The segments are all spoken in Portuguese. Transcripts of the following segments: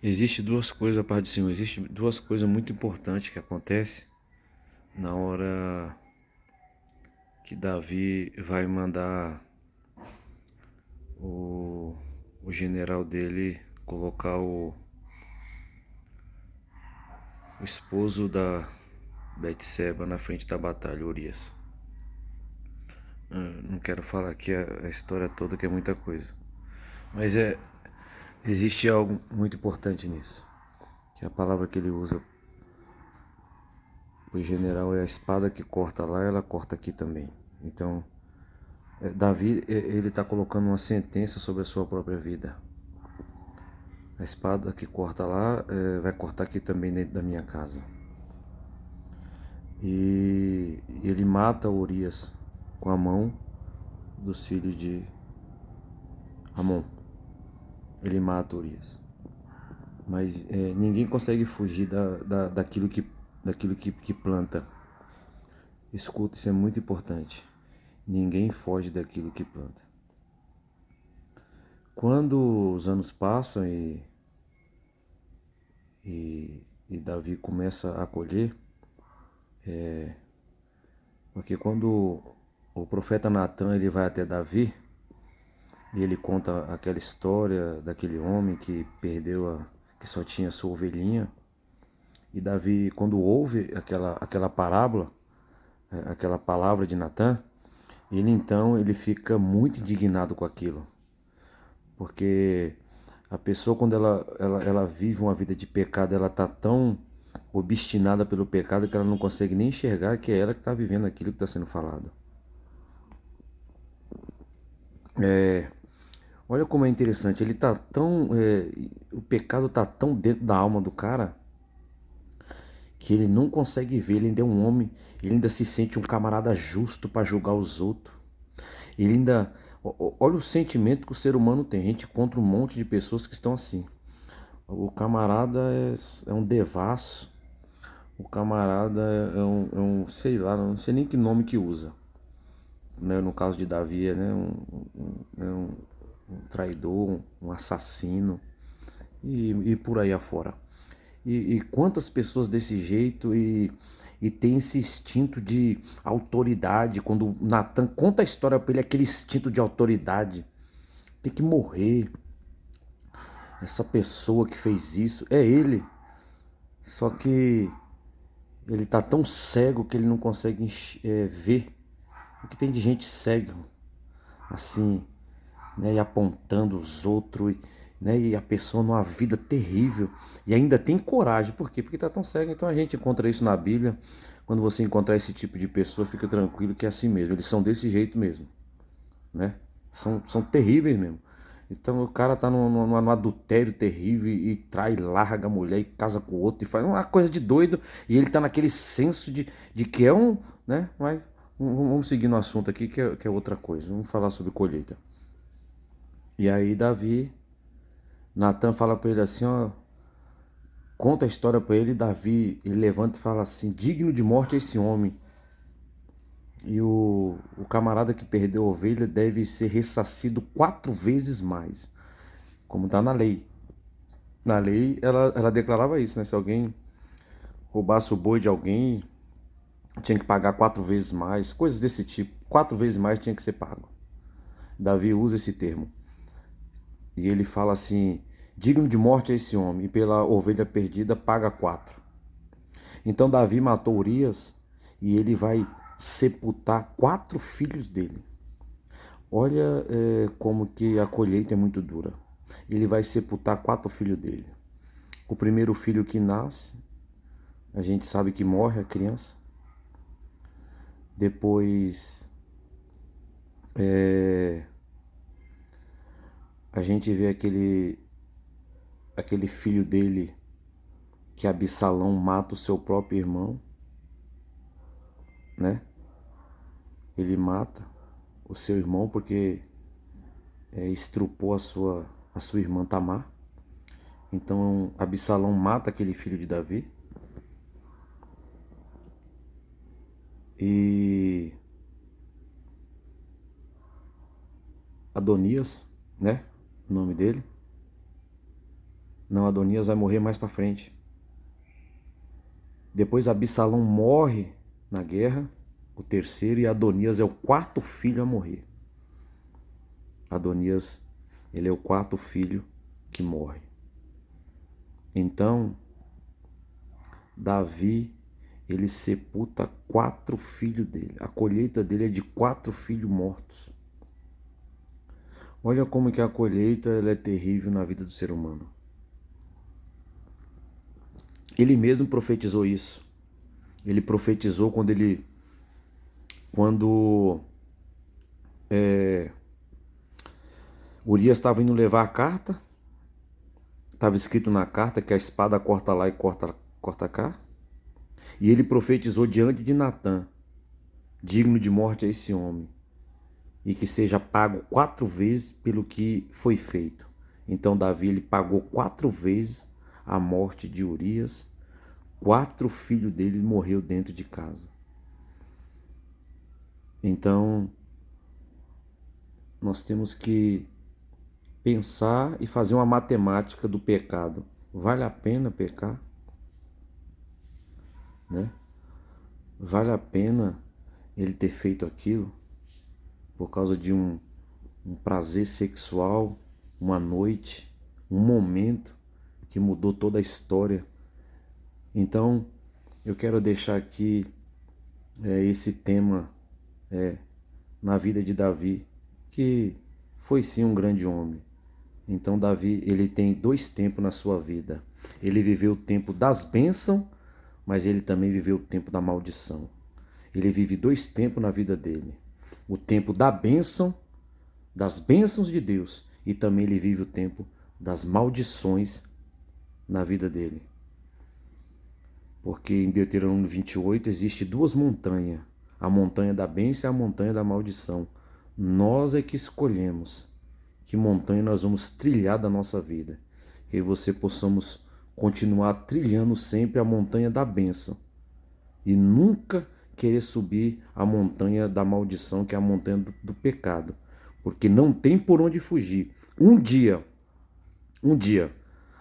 Existe duas coisas, a parte de cima, existe duas coisas muito importantes que acontecem na hora que Davi vai mandar o, o general dele colocar o esposo da Betseba na frente da batalha, Urias. Não quero falar aqui a história toda, que é muita coisa. Mas existe algo muito importante nisso. Que a palavra que ele usa, o general, é a espada que corta lá, ela corta aqui também. Então, Davi, ele está colocando uma sentença sobre a sua própria vida. A espada que corta lá, vai cortar aqui também dentro da minha casa. E ele mata Urias com a mão dos filhos de Amon. Ele mata Urias. Mas ninguém consegue fugir daquilo que planta. Escuta, isso é muito importante. Ninguém foge daquilo que planta. Quando os anos passam e Davi começa a colher, porque quando o profeta Natan ele vai até Davi e ele conta aquela história daquele homem que que só tinha sua ovelhinha, e Davi, quando ouve aquela parábola, aquela palavra de Natan, ele fica muito indignado com aquilo, porque a pessoa, quando ela vive uma vida de pecado, ela está tão obstinada pelo pecado que ela não consegue nem enxergar que é ela que está vivendo aquilo que está sendo falado. Olha como é interessante, ele tá tão. O pecado tá tão dentro da alma do cara que ele não consegue ver. Ele ainda é um homem, ele ainda se sente um camarada justo para julgar os outros. Ele ainda. Olha o sentimento que o ser humano tem. A gente encontra um monte de pessoas que estão assim. O camarada é um devasso. O camarada sei lá, não sei nem que nome que usa. Né? No caso de Davi, né? Um traidor, um assassino e por aí afora. E quantas pessoas desse jeito e tem esse instinto de autoridade. Quando Natan conta a história para ele, aquele instinto de autoridade. Tem que morrer. Essa pessoa que fez isso é ele. Só que ele tá tão cego que ele não consegue ver o que tem de gente cega, assim, né, e apontando os outros, né, e a pessoa numa vida terrível e ainda tem coragem. Por quê? Porque está tão cego. Então a gente encontra isso na Bíblia. Quando você encontrar esse tipo de pessoa, fica tranquilo que é assim mesmo. Eles são desse jeito mesmo, né? São terríveis mesmo. Então o cara tá no adultério terrível e trai, larga a mulher e casa com o outro e faz uma coisa de doido, e ele tá naquele senso de que é um, né? Mas vamos seguir no assunto aqui que é outra coisa. Vamos falar sobre colheita. E aí Davi, Natan fala para ele assim, ó, conta a história para ele. Davi, ele levanta e fala assim: digno de morte é esse homem. E o camarada que perdeu a ovelha deve ser ressarcido 4 vezes mais, como está na lei. Na lei, ela declarava isso, né? Se alguém roubasse o boi de alguém, tinha que pagar 4 vezes mais, coisas desse tipo. 4 vezes mais tinha que ser pago. Davi usa esse termo. E ele fala assim: digno de morte é esse homem, e pela ovelha perdida paga 4. Então Davi matou Urias e ele vai sepultar 4 filhos dele. Olha como que a colheita é muito dura. Ele vai sepultar 4 filhos dele. O primeiro filho que nasce, a gente sabe que morre a criança. Depois a gente vê aquele filho dele que Absalão mata o seu próprio irmão, né? Ele mata o seu irmão porque estrupou a sua irmã Tamar. Então Absalão mata aquele filho de Davi. E Adonias, né? O nome dele. Não, Adonias vai morrer mais para frente. Depois Absalão morre na guerra, o terceiro, e Adonias é o quarto filho a morrer. Adonias, ele é o quarto filho que morre. Então, Davi, ele sepulta 4 filhos dele. A colheita dele é de 4 filhos mortos. Olha como que a colheita ela é terrível na vida do ser humano. Ele mesmo profetizou isso. Ele profetizou quando Urias estava indo levar a carta. Estava escrito na carta que a espada corta lá e corta cá. E ele profetizou diante de Natã: digno de morte é esse homem, e que seja pago 4 vezes pelo que foi feito. Então Davi ele pagou 4 vezes a morte de Urias. 4 filhos dele morreu dentro de casa. Então nós temos que pensar e fazer uma matemática do pecado. Vale a pena pecar? Né? Vale a pena ele ter feito aquilo por causa de um prazer sexual, uma noite, um momento que mudou toda a história? Então eu quero deixar aqui esse tema na vida de Davi, que foi sim um grande homem. Então Davi, ele tem 2 tempos na sua vida. Ele viveu o tempo das bênçãos, mas ele também viveu o tempo da maldição. Ele vive 2 tempos na vida dele. O tempo da bênção, das bênçãos de Deus, e também ele vive o tempo das maldições na vida dele. Porque em Deuteronômio 28 existe 2 montanhas. A montanha da bênção e a montanha da maldição. Nós é que escolhemos que montanha nós vamos trilhar da nossa vida. Que você possamos continuar trilhando sempre a montanha da bênção. E nunca querer subir a montanha da maldição, que é a montanha do pecado. Porque não tem por onde fugir. Um dia,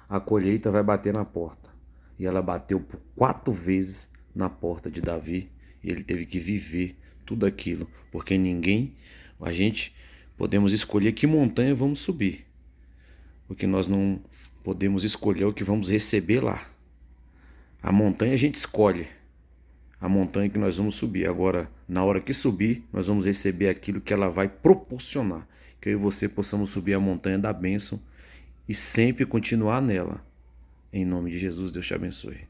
a colheita vai bater na porta. E ela bateu por 4 vezes na porta de Davi. E ele teve que viver tudo aquilo. Porque a gente podemos escolher que montanha vamos subir. Porque nós não podemos escolher o que vamos receber lá. A montanha a gente escolhe. A montanha que nós vamos subir. Agora, na hora que subir, nós vamos receber aquilo que ela vai proporcionar. Que eu e você possamos subir a montanha da bênção e sempre continuar nela. Em nome de Jesus, Deus te abençoe.